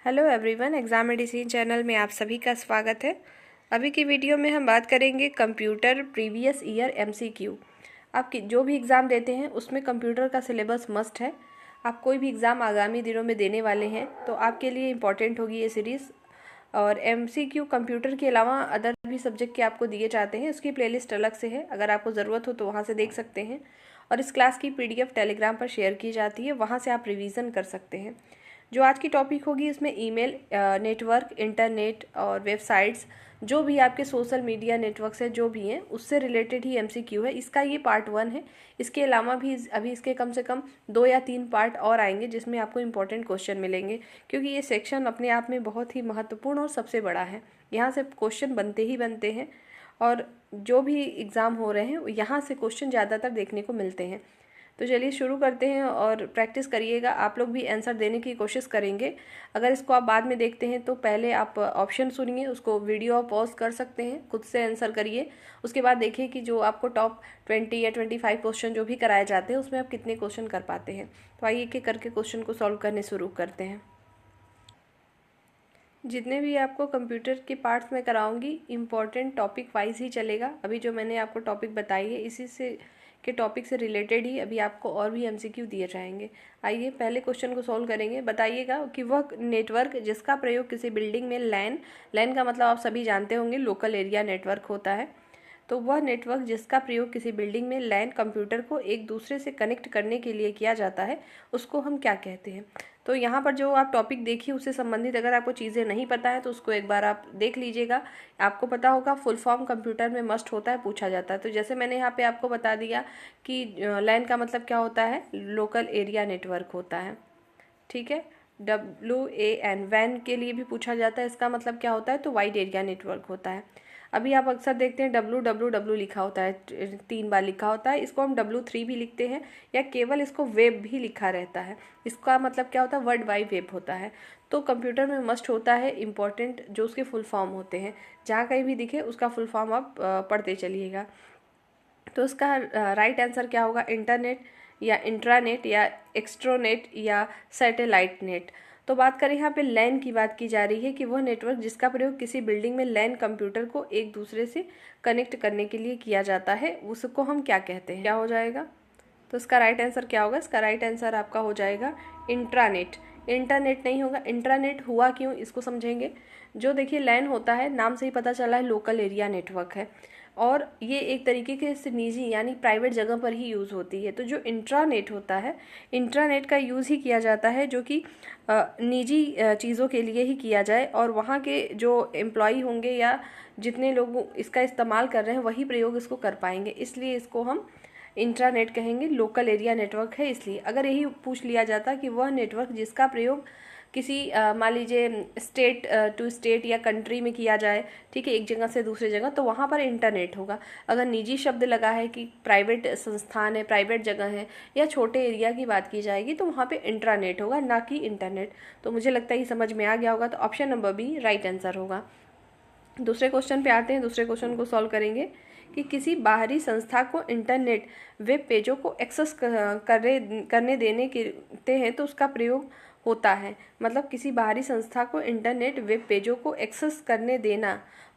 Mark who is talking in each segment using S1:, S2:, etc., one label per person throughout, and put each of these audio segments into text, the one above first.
S1: Hello everyone, exam medicine channel में आप सभी का स्वागत है। अभी की वीडियो में हम बात करेंगे कंप्यूटर प्रीवियस ईयर एमसीक्यू। आप जो भी एग्ज़ाम देते हैं उसमें कंप्यूटर का सिलेबस मस्ट है। आप कोई भी एग्ज़ाम आगामी दिनों में देने वाले हैं तो आपके लिए इम्पॉर्टेंट होगी ये सीरीज़। और एमसीक्यू कंप्यूटर के अलावा अदर भी सब्जेक्ट के आपको दिए जाते हैं, उसकी प्लेलिस्ट अलग से है, अगर आपको ज़रूरत हो तो वहाँ से देख सकते हैं। और इस क्लास की पीडीएफ टेलीग्राम पर शेयर की जाती है, वहाँ से आप रिवीजन कर सकते हैं। जो आज की टॉपिक होगी इसमें ईमेल, नेटवर्क, इंटरनेट और वेबसाइट्स, जो भी आपके सोशल मीडिया नेटवर्क्स है जो भी हैं उससे रिलेटेड ही एमसीक्यू है। इसका ये पार्ट 1 है। इसके अलावा भी अभी इसके कम से कम 2 या 3 पार्ट और आएंगे जिसमें आपको इंपॉर्टेंट क्वेश्चन मिलेंगे, क्योंकि ये सेक्शन अपने आप में बहुत ही महत्वपूर्ण और सबसे बड़ा है। यहाँ से क्वेश्चन बनते ही बनते हैं और जो भी एग्ज़ाम हो रहे हैं यहाँ से क्वेश्चन ज़्यादातर देखने को मिलते हैं। तो चलिए शुरू करते हैं और प्रैक्टिस करिएगा। आप लोग भी आंसर देने की कोशिश करेंगे। अगर इसको आप बाद में देखते हैं तो पहले आप ऑप्शन सुनिए, उसको वीडियो पॉज कर सकते हैं, खुद से आंसर करिए। उसके बाद देखिए कि जो आपको टॉप 20 या 25 क्वेश्चन जो भी कराए जाते हैं उसमें आप कितने क्वेश्चन कर पाते हैं। तो आइए एक करके क्वेश्चन को सॉल्व करने शुरू करते हैं। जितने भी आपको कंप्यूटर के पार्ट्स में कराऊंगी इम्पॉर्टेंट टॉपिक वाइज ही चलेगा। अभी जो मैंने आपको टॉपिक बताई है इसी से के टॉपिक से रिलेटेड ही अभी आपको और भी एमसीक्यू दिए जाएंगे। आइए पहले क्वेश्चन को सॉल्व करेंगे। बताइएगा कि वह नेटवर्क जिसका प्रयोग किसी बिल्डिंग में लैन का मतलब आप सभी जानते होंगे लोकल एरिया नेटवर्क होता है। तो वह नेटवर्क जिसका प्रयोग किसी बिल्डिंग में लैन कंप्यूटर को एक दूसरे से कनेक्ट करने के लिए किया जाता है उसको हम क्या कहते हैं। तो यहाँ पर जो आप टॉपिक देखिए उससे संबंधित अगर आपको चीज़ें नहीं पता है तो उसको एक बार आप देख लीजिएगा। आपको पता होगा फुल फॉर्म कंप्यूटर में मस्ट होता है, पूछा जाता है। तो जैसे मैंने यहाँ पे आपको बता दिया कि लैन का मतलब क्या होता है, लोकल एरिया नेटवर्क होता है। ठीक है, WAN वैन के लिए भी पूछा जाता है, इसका मतलब क्या होता है, तो वाइड एरिया नेटवर्क होता है। अभी आप अक्सर देखते हैं WWW लिखा होता है, 3 बार लिखा होता है। इसको हम W3 भी लिखते हैं या केवल इसको वेब भी लिखा रहता है। इसका मतलब क्या होता है, वर्ल्ड वाइड वेब होता है। तो कंप्यूटर में मस्ट होता है इम्पॉर्टेंट जो उसके फुल फॉर्म होते हैं, जहाँ कहीं भी दिखे उसका फुल फॉर्म आप पढ़ते चलिएगा। तो इसका राइट आंसर क्या होगा, इंटरनेट या इंट्रानेट या एक्सट्रोनेट या सैटेलाइट नेट। तो बात करें यहाँ पे लैन की बात की जा रही है कि वह नेटवर्क जिसका प्रयोग किसी बिल्डिंग में लैन कंप्यूटर को एक दूसरे से कनेक्ट करने के लिए किया जाता है उसको हम क्या कहते हैं। क्या हो जाएगा, तो इसका राइट आंसर क्या होगा, इसका राइट आंसर आपका हो जाएगा इंट्रानेट। इंटरनेट नहीं होगा, इंट्रानेट हुआ क्यों इसको समझेंगे। जो देखिए लैन होता है, नाम से ही पता चला है लोकल एरिया नेटवर्क है और ये एक तरीके के से निजी यानी प्राइवेट जगह पर ही यूज़ होती है। तो जो इंट्रानेट होता है, इंट्रानेट का यूज़ ही किया जाता है जो कि निजी चीज़ों के लिए ही किया जाए और वहाँ के जो एम्प्लॉई होंगे या जितने लोग इसका इस्तेमाल कर रहे हैं वही प्रयोग इसको कर पाएंगे, इसलिए इसको हम इंट्रानेट कहेंगे। लोकल एरिया नेटवर्क है इसलिए। अगर यही पूछ लिया जाता कि वह नेटवर्क जिसका प्रयोग किसी मान लीजिए स्टेट टू स्टेट या कंट्री में किया जाए, ठीक है, एक जगह से दूसरी जगह, तो वहाँ पर इंटरनेट होगा। अगर निजी शब्द लगा है कि प्राइवेट संस्थान है, प्राइवेट जगह है या छोटे एरिया की बात की जाएगी तो वहाँ पे इंट्रानेट होगा, ना कि इंटरनेट। तो मुझे लगता है ये समझ में आ गया होगा। तो option number B right answer होगा। दूसरे क्वेश्चन पे आते हैं। दूसरे क्वेश्चन को सॉल्व करेंगे कि किसी बाहरी संस्था को इंटरनेट वेब पेजों को एक्सेस करने देने के हैं तो उसका प्रयोग होता है। मतलब किसी बाहरी संस्था को इंटरनेट वेब पेजों को एक्सेस करने देना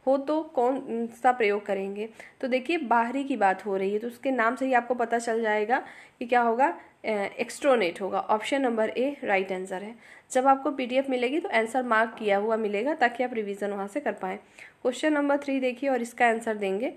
S1: हो तो कौन सा प्रयोग करेंगे। तो देखिए बाहरी की बात हो रही है तो उसके नाम से ही आपको पता चल जाएगा कि क्या होगा, एक्सट्रोनेट होगा। Option number A right answer है। जब आपको पीडीएफ मिलेगी तो आंसर मार्क किया हुआ मिलेगा ताकि आप रिवीजन वहाँ से कर पाएँ। क्वेश्चन नंबर 3 देखिए और इसका आंसर देंगे।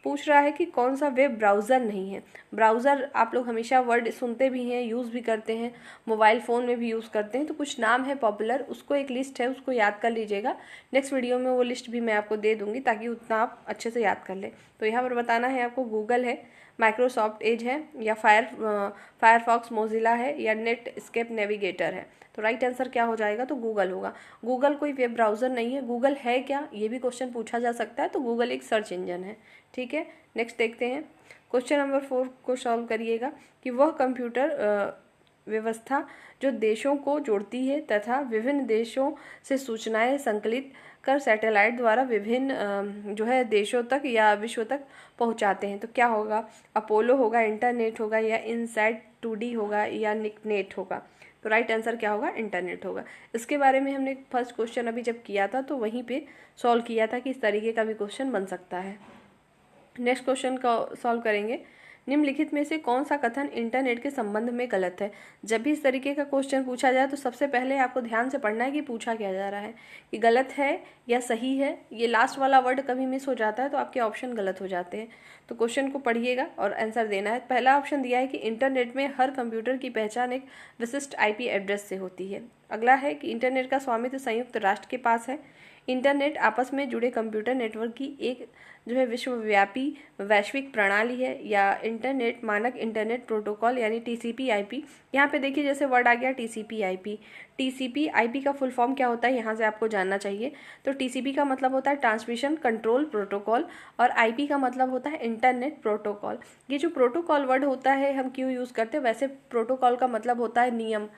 S1: पूछ रहा है कि कौन सा वेब ब्राउज़र नहीं है। ब्राउज़र आप लोग हमेशा वर्ड सुनते भी हैं, यूज़ भी करते हैं, मोबाइल फ़ोन में भी यूज़ करते हैं। तो कुछ नाम है पॉपुलर, उसको एक लिस्ट है, उसको याद कर लीजिएगा। नेक्स्ट वीडियो में वो लिस्ट भी मैं आपको दे दूँगी ताकि उतना आप अच्छे से याद कर लें। तो यहाँ पर बताना है आपको, गूगल है, माइक्रोसॉफ्ट एज है या फायरफॉक्स मोजिला है या नेट स्केप नेविगेटर है। तो राइट आंसर क्या हो जाएगा, तो गूगल होगा। गूगल कोई वेब ब्राउज़र नहीं है। गूगल है क्या, ये भी क्वेश्चन पूछा जा सकता है। तो गूगल एक सर्च इंजन है। ठीक है, नेक्स्ट देखते हैं। क्वेश्चन नंबर 4 को सॉल्व करिएगा कि वह कंप्यूटर व्यवस्था जो देशों को जोड़ती है तथा विभिन्न देशों से सूचनाएं संकलित कर सैटेलाइट द्वारा विभिन्न जो है देशों तक या विश्व तक पहुंचाते हैं। तो क्या होगा, अपोलो होगा, इंटरनेट होगा या इनसैट 2D होगा या निकनेट होगा। तो राइट आंसर क्या होगा, इंटरनेट होगा। इसके बारे में हमने फर्स्ट क्वेश्चन अभी जब किया था तो वहीं पे सॉल्व किया था कि इस तरीके का भी क्वेश्चन बन सकता है। नेक्स्ट क्वेश्चन का सॉल्व करेंगे। निम्नलिखित में से कौन सा कथन इंटरनेट के संबंध में गलत है। जब भी इस तरीके का क्वेश्चन पूछा जाए तो सबसे पहले आपको ध्यान से पढ़ना है कि पूछा क्या जा रहा है, कि गलत है या सही है। ये लास्ट वाला वर्ड कभी मिस हो जाता है तो आपके ऑप्शन गलत हो जाते हैं। तो क्वेश्चन को पढ़िएगा और आंसर देना है। पहला ऑप्शन दिया है कि इंटरनेट में हर कंप्यूटर की पहचान एक विशिष्ट IP एड्रेस से होती है। अगला है कि इंटरनेट का स्वामित्व संयुक्त राष्ट्र के पास है। इंटरनेट आपस में जुड़े कंप्यूटर नेटवर्क की एक जो है विश्वव्यापी वैश्विक प्रणाली है। या इंटरनेट मानक इंटरनेट प्रोटोकॉल यानी TCP/IP। यहाँ पे देखिए जैसे वर्ड आ गया TCP/IP। TCP/IP का फुल फॉर्म क्या होता है, यहाँ से आपको जानना चाहिए। तो TCP का मतलब होता है ट्रांसमिशन कंट्रोल प्रोटोकॉल और IP का मतलब होता है इंटरनेट प्रोटोकॉल। ये जो प्रोटोकॉल वर्ड होता है हम क्यों यूज़ करते हैं, वैसे प्रोटोकॉल का मतलब होता है नियम।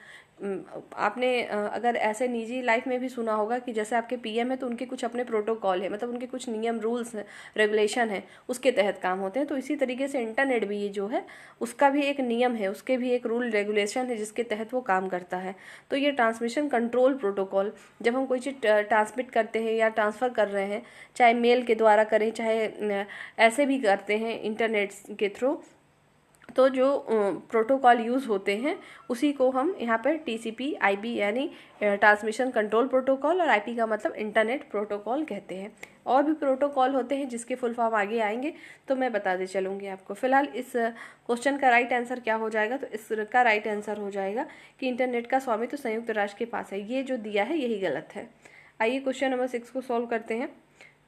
S1: आपने अगर ऐसे निजी लाइफ में भी सुना होगा कि जैसे आपके PM है तो उनके कुछ अपने प्रोटोकॉल है, मतलब उनके कुछ नियम रूल्स हैं रेगुलेशन है, उसके तहत काम होते हैं। तो इसी तरीके से इंटरनेट भी ये जो है उसका भी एक नियम है, उसके भी एक रूल रेगुलेशन है जिसके तहत वो काम करता है। तो ये ट्रांसमिशन कंट्रोल प्रोटोकॉल, जब हम कोई चीज़ ट्रांसमिट करते हैं या ट्रांसफ़र कर रहे हैं, चाहे मेल के द्वारा करें चाहे ऐसे भी करते हैं इंटरनेट के थ्रू, तो जो प्रोटोकॉल यूज़ होते हैं उसी को हम यहाँ पर TCP/IP यानी ट्रांसमिशन कंट्रोल प्रोटोकॉल, और IP का मतलब इंटरनेट प्रोटोकॉल कहते हैं। और भी प्रोटोकॉल होते हैं जिसके फुल फॉर्म आगे आएंगे तो मैं बता दे चलूँगी आपको। फिलहाल इस क्वेश्चन का राइट आंसर क्या हो जाएगा, तो इसका राइट आंसर हो जाएगा कि इंटरनेट का स्वामित्व संयुक्त राष्ट्र के पास है। ये जो दिया है यही गलत है। आइए क्वेश्चन नंबर 6 को सॉल्व करते हैं।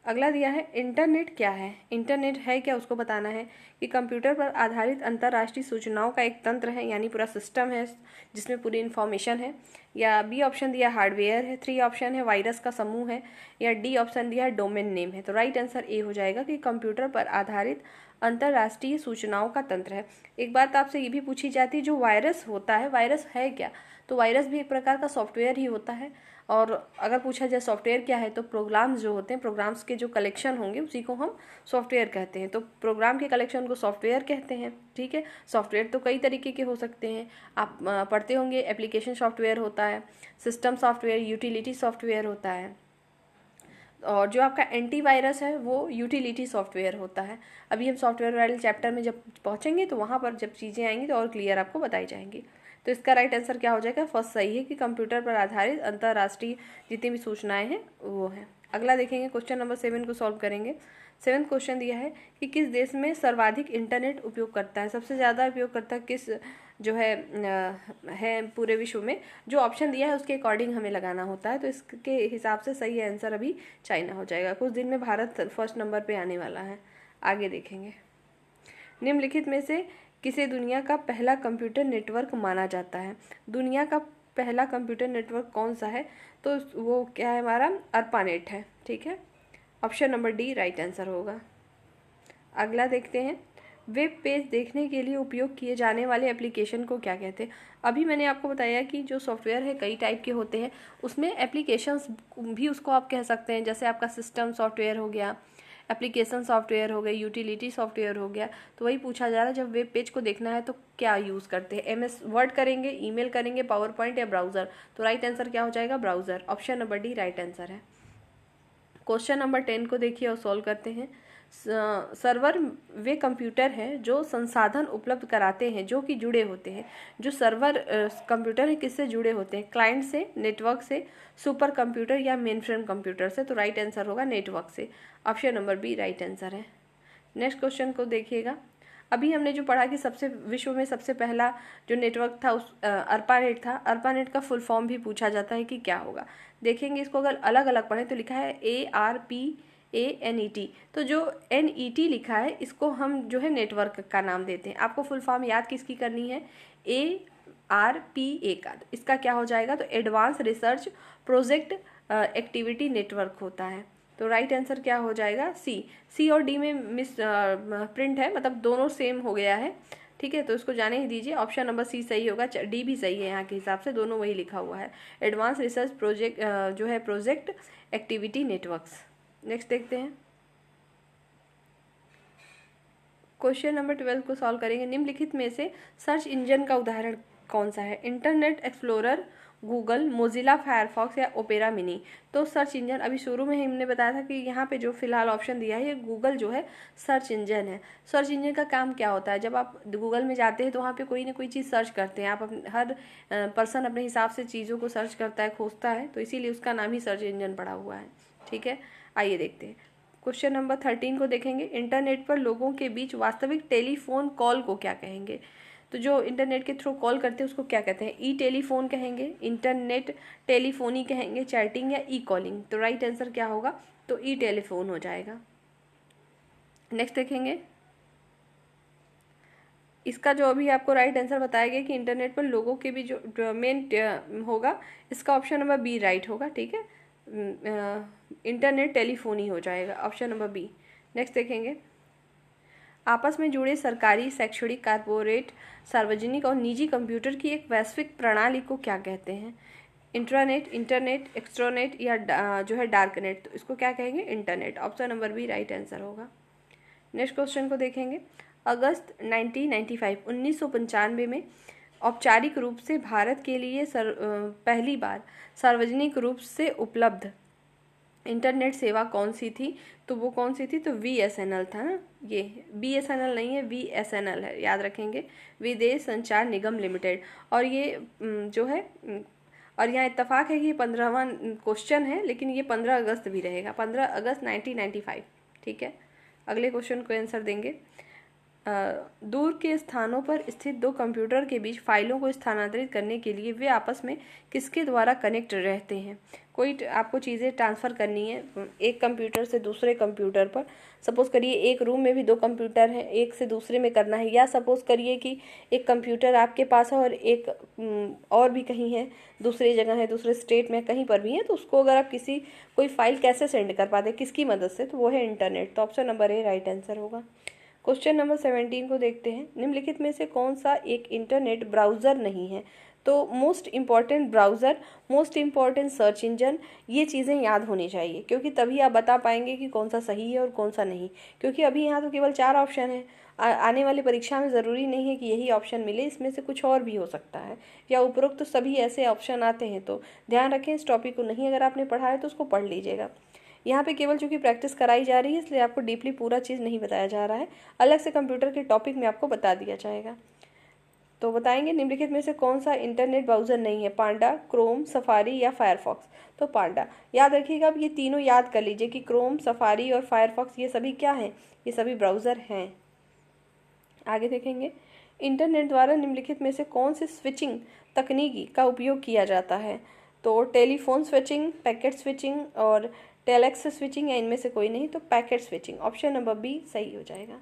S1: अगला दिया है इंटरनेट क्या है। इंटरनेट है क्या उसको बताना है कि कंप्यूटर पर आधारित अंतर्राष्ट्रीय सूचनाओं का एक तंत्र है, यानी पूरा सिस्टम है जिसमें पूरी इन्फॉर्मेशन है। या B ऑप्शन दिया हार्डवेयर है। 3 ऑप्शन है वायरस का समूह है। या D ऑप्शन दिया है डोमेन नेम है। तो राइट आंसर A हो जाएगा कि कंप्यूटर पर आधारित अंतर्राष्ट्रीय सूचनाओं का तंत्र है। एक बात आपसे ये भी पूछी जाती है जो वायरस होता है, वायरस है क्या, तो वायरस भी एक प्रकार का सॉफ्टवेयर ही होता है। और अगर पूछा जाए सॉफ्टवेयर क्या है, तो प्रोग्राम्स जो होते हैं, प्रोग्राम्स के जो कलेक्शन होंगे उसी को हम सॉफ्टवेयर कहते हैं। तो प्रोग्राम के कलेक्शन को सॉफ्टवेयर कहते हैं। ठीक है, सॉफ्टवेयर तो कई तरीके के हो सकते हैं, आप पढ़ते होंगे। एप्लीकेशन सॉफ्टवेयर होता है, सिस्टम सॉफ्टवेयर, यूटिलिटी सॉफ्टवेयर होता है, और जो आपका एंटीवायरस है वो यूटिलिटी सॉफ्टवेयर होता है। अभी हम सॉफ्टवेयर वाले चैप्टर में जब पहुंचेंगे तो वहाँ पर जब चीज़ें आएंगी तो और क्लियर आपको बताई जाएंगी। तो इसका राइट आंसर क्या हो जाएगा, फर्स्ट सही है कि कंप्यूटर पर आधारित अंतर्राष्ट्रीय जितनी भी सूचनाएं हैं वो हैं। अगला देखेंगे, क्वेश्चन नंबर 7 को सॉल्व करेंगे। 7th क्वेश्चन दिया है कि किस देश में सर्वाधिक इंटरनेट उपयोग करता है, सबसे ज़्यादा उपयोगकर्ता किस जो है पूरे विश्व में। जो ऑप्शन दिया है उसके अकॉर्डिंग हमें लगाना होता है, तो इसके हिसाब से सही आंसर अभी चाइना हो जाएगा। कुछ दिन में भारत फर्स्ट नंबर पे आने वाला है। आगे देखेंगे, निम्नलिखित में से किसे दुनिया का पहला कंप्यूटर नेटवर्क माना जाता है। दुनिया का पहला कंप्यूटर नेटवर्क कौन सा है, तो वो क्या है, हमारा ARPANET है। ठीक है, option number D right answer होगा। अगला देखते हैं, वेब पेज देखने के लिए उपयोग किए जाने वाले एप्लीकेशन को क्या कहते हैं। अभी मैंने आपको बताया कि जो सॉफ्टवेयर है कई टाइप के होते हैं, उसमें एप्लीकेशंस भी उसको आप कह सकते हैं। जैसे आपका सिस्टम सॉफ्टवेयर हो गया, एप्लीकेशन सॉफ्टवेयर हो गए, यूटिलिटी सॉफ्टवेयर हो गया। तो वही पूछा जा रहा है, जब वेब पेज को देखना है तो क्या यूज़ करते हैं, MS वर्ड करेंगे, ईमेल करेंगे, पावर पॉइंट या ब्राउज़र। तो राइट आंसर क्या हो जाएगा, browser. Option number D right answer है। क्वेश्चन नंबर 10 को देखिए और सॉल्व करते हैं। सर्वर वे कंप्यूटर हैं जो संसाधन उपलब्ध कराते हैं जो कि जुड़े होते हैं। जो सर्वर कंप्यूटर है किससे जुड़े होते हैं, क्लाइंट से, नेटवर्क से, सुपर कंप्यूटर या मेनफ्रेम कंप्यूटर से। तो राइट आंसर होगा नेटवर्क से। Option number B right answer है। नेक्स्ट क्वेश्चन को देखिएगा। अभी हमने जो पढ़ा कि विश्व में सबसे पहला जो नेटवर्क था उस ARPANET था। ARPANET का फुल फॉर्म भी पूछा जाता है कि क्या होगा। देखेंगे इसको, अगर अलग अलग पढ़ें तो लिखा है ARPANET। तो जो NET लिखा है इसको हम जो है नेटवर्क का नाम देते हैं। आपको फुल फॉर्म याद किसकी करनी है, ARPA का। इसका क्या हो जाएगा, तो advance research project activity network होता है। तो राइट आंसर क्या हो जाएगा, C और D में मिस प्रिंट है, मतलब दोनों सेम हो गया है। ठीक है, तो इसको जाने ही दीजिए। ऑप्शन नंबर C सही होगा, D भी सही है यहाँ के हिसाब से, दोनों वही लिखा हुआ है। एडवांस रिसर्च प्रोजेक्ट जो है प्रोजेक्ट एक्टिविटी नेटवर्क्स। नेक्स्ट देखते हैं, क्वेश्चन नंबर 12 को सॉल्व करेंगे। निम्नलिखित में से सर्च इंजन का उदाहरण कौन सा है? Internet explorer, Google, Mozilla Firefox या ओपेरा मिनी। तो सर्च इंजन अभी शुरू में ही हमने बताया था कि यहाँ पे जो फिलहाल ऑप्शन दिया है ये गूगल जो है सर्च इंजन है। सर्च इंजन का काम क्या होता है? जब आप गूगल में जाते हैं तो वहाँ पे कोई ना कोई चीज़ सर्च करते हैं आप, हर पर्सन अपने हिसाब से चीज़ों को सर्च करता है, खोजता है, तो इसीलिए उसका नाम ही सर्च इंजन पड़ा हुआ है। ठीक है, आइए देखते हैं। क्वेश्चन नंबर 13 को देखेंगे। इंटरनेट पर लोगों के बीच वास्तविक टेलीफोन कॉल को क्या कहेंगे? तो जो इंटरनेट के थ्रू कॉल करते हैं उसको क्या कहते हैं? ई टेलीफोन कहेंगे, इंटरनेट टेलीफोनी कहेंगे, चैटिंग या ई कॉलिंग। तो राइट आंसर क्या होगा? तो ई टेलीफोन हो जाएगा। नेक्स्ट देखेंगे, इसका जो अभी आपको राइट आंसर बताया गया कि इंटरनेट पर लोगों के भी जो मेन होगा, इसका ऑप्शन नंबर बी राइट होगा। ठीक है, इंटरनेट टेलीफोनी हो जाएगा, ऑप्शन नंबर बी। नेक्स्ट देखेंगे, आपस में जुड़े सरकारी, शैक्षणिक, कारपोरेट, सार्वजनिक और निजी कंप्यूटर की एक वैश्विक प्रणाली को क्या कहते हैं? इंट्रानेट, इंटरनेट, एक्सट्रानेट या जो है डार्कनेट। तो इसको क्या कहेंगे? Internet, option number B right answer होगा। नेक्स्ट क्वेश्चन को देखेंगे। अगस्त 1995 में औपचारिक रूप से भारत के लिए पहली बार सार्वजनिक रूप से उपलब्ध इंटरनेट सेवा कौन सी थी? तो वो कौन सी थी? तो VSNL था ना, ये BSNL नहीं है, VSNL है, याद रखेंगे, विदेश संचार निगम लिमिटेड। और ये जो है, और यहाँ इत्तेफाक है कि ये 15वां क्वेश्चन है, लेकिन ये 15 अगस्त भी रहेगा, 15 अगस्त 1995। ठीक है, अगले क्वेश्चन को आंसर देंगे। दूर के स्थानों पर स्थित दो कंप्यूटर के बीच फाइलों को स्थानांतरित करने के लिए वे आपस में किसके द्वारा कनेक्ट रहते हैं? कोई आपको चीज़ें ट्रांसफ़र करनी है एक कंप्यूटर से दूसरे कंप्यूटर पर। सपोज़ करिए एक रूम में भी दो कंप्यूटर हैं, एक से दूसरे में करना है, या सपोज़ करिए कि एक कंप्यूटर आपके पास है और एक और भी कहीं है, दूसरी जगह है, दूसरे स्टेट में, कहीं पर भी है, तो उसको अगर आप कोई फाइल कैसे सेंड कर पाते, किसकी मदद से? तो वो है इंटरनेट। तो option number A right answer होगा। क्वेश्चन नंबर 17 को देखते हैं। निम्नलिखित में से कौन सा एक इंटरनेट ब्राउज़र नहीं है? तो most important browser, most important search engine, ये चीज़ें याद होनी चाहिए, क्योंकि तभी आप बता पाएंगे कि कौन सा सही है और कौन सा नहीं। क्योंकि अभी यहाँ तो केवल 4 ऑप्शन है, आने वाली परीक्षा में ज़रूरी नहीं है कि यही ऑप्शन मिले, इसमें से कुछ और भी हो सकता है, या उपरोक्त तो सभी ऐसे ऑप्शन आते हैं। तो ध्यान रखें, इस टॉपिक को नहीं अगर आपने पढ़ा है तो उसको पढ़ लीजिएगा। यहाँ पे केवल चूंकि प्रैक्टिस कराई जा रही है, इसलिए आपको डीपली पूरा चीज़ नहीं बताया जा रहा है, अलग से कंप्यूटर के टॉपिक में आपको बता दिया जाएगा। तो बताएंगे निम्नलिखित में से कौन सा इंटरनेट ब्राउज़र नहीं है? पांडा, क्रोम, सफारी या फायरफॉक्स। तो पांडा, याद रखिएगा, अब ये तीनों याद कर लीजिए कि क्रोम, सफारी और फायरफॉक्स ये सभी क्या हैं? ये सभी ब्राउज़र हैं। आगे देखेंगे, इंटरनेट द्वारा निम्नलिखित में से कौन सी स्विचिंग तकनीकी का उपयोग किया जाता है? तो टेलीफोन स्विचिंग, पैकेट स्विचिंग और टेलेक्स स्विचिंग, या इनमें से कोई नहीं? तो packet switching, option number B सही हो जाएगा।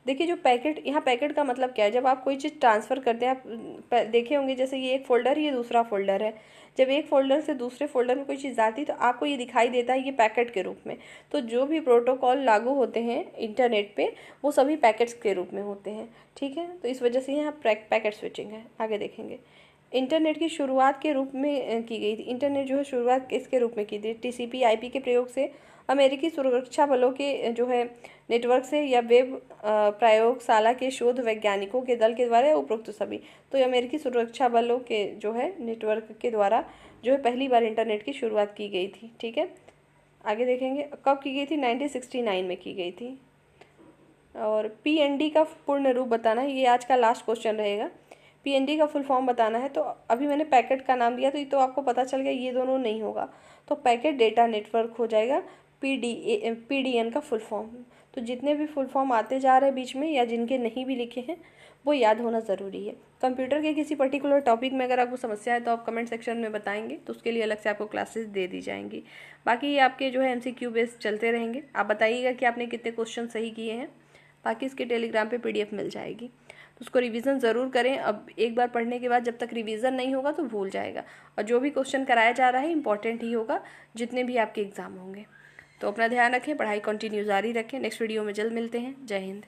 S1: देखिए जो पैकेट, यहाँ पैकेट का मतलब क्या है? जब आप कोई चीज़ ट्रांसफ़र करते हैं, आप देखे होंगे जैसे ये एक फ़ोल्डर है, ये दूसरा फ़ोल्डर है, जब एक फ़ोल्डर से दूसरे फ़ोल्डर में कोई चीज़ जाती है तो आपको ये दिखाई देता है ये पैकेट के रूप में। तो जो भी प्रोटोकॉल लागू होते हैं इंटरनेट पे, वो सभी पैकेट्स के रूप में होते हैं। ठीक है, तो इस वजह से यहाँ पैकेट स्विचिंग है। आगे देखेंगे, इंटरनेट की शुरुआत के रूप में की गई थी। इंटरनेट जो है शुरुआत किसके रूप में की थी? TCP/IP के प्रयोग से, अमेरिकी सुरक्षा बलों के जो है नेटवर्क से, या वेब प्रयोगशाला के शोध वैज्ञानिकों के दल के द्वारा, या उपरोक्त सभी। तो अमेरिकी सुरक्षा बलों के जो है नेटवर्क के द्वारा जो है पहली बार इंटरनेट की शुरुआत की गई थी। ठीक है, आगे देखेंगे कब की गई थी? 1969 में की गई थी। और PND का पूर्ण रूप बताना है, ये आज का लास्ट क्वेश्चन रहेगा। PND का फुल फॉर्म बताना है। तो अभी मैंने पैकेट का नाम दिया, तो ये तो आपको पता चल गया, ये दोनों नहीं होगा, तो पैकेट डेटा नेटवर्क हो जाएगा, PDN का फुल फॉर्म। तो जितने भी फुल फॉर्म आते जा रहे हैं बीच में, या जिनके नहीं भी लिखे हैं, वो याद होना ज़रूरी है। कंप्यूटर के किसी पर्टिकुलर टॉपिक में अगर आपको समस्या है तो आप कमेंट सेक्शन में बताएंगे, तो उसके लिए अलग से आपको क्लासेस दे दी जाएंगी। बाकी ये आपके जो है MCQ बेस्ड चलते रहेंगे। आप बताइएगा कि आपने कितने क्वेश्चन सही किए हैं। बाकी इसके टेलीग्राम पे PDF मिल जाएगी, तो उसको रिवीजन ज़रूर करें। अब एक बार पढ़ने के बाद जब तक रिवीजन नहीं होगा तो भूल जाएगा, और जो भी क्वेश्चन कराया जा रहा है इंपॉर्टेंट ही होगा, जितने भी आपके एग्ज़ाम होंगे। तो अपना ध्यान रखें, पढ़ाई कंटिन्यू जारी रखें। नेक्स्ट वीडियो में जल्द मिलते हैं। जय हिंद।